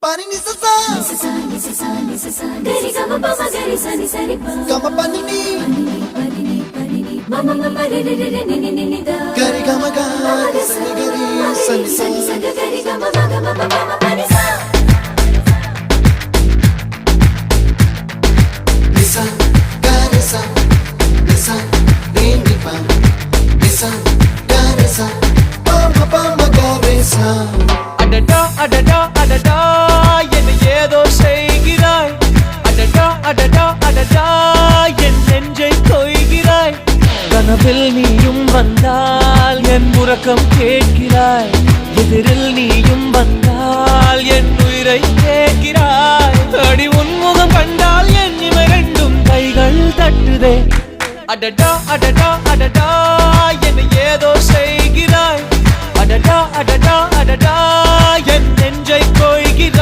Pani ni sa sa gari gama pa ma gari sa ni sa ri pa gama pani ni mama mama re re re ni ni ni da gari gama ga sa ni gari sa ni sa gari gama ma gama mama pani sa nisa gari sa nisa re ni pa nisa gari sa pa ma gari sa adada adada adada என்ன ஏதோ செய்கிறாய் adada adada adada என் நெஞ்சை கொய்கிறாய் கனவில் நீயும் வந்தால் என் உறக்கம் கேட்கிறாய் எதிரில் நீயும் வந்தால் என் உயிரை கேட்கிறாய் அடி உன்முகம் கண்டால் என் இமை ரெண்டும் கைகள் தட்டுதே adada adada adada என்ன ஏதோ செய்கிறாய் adada adada adada என் நெஞ்சை கொய்கிறாய்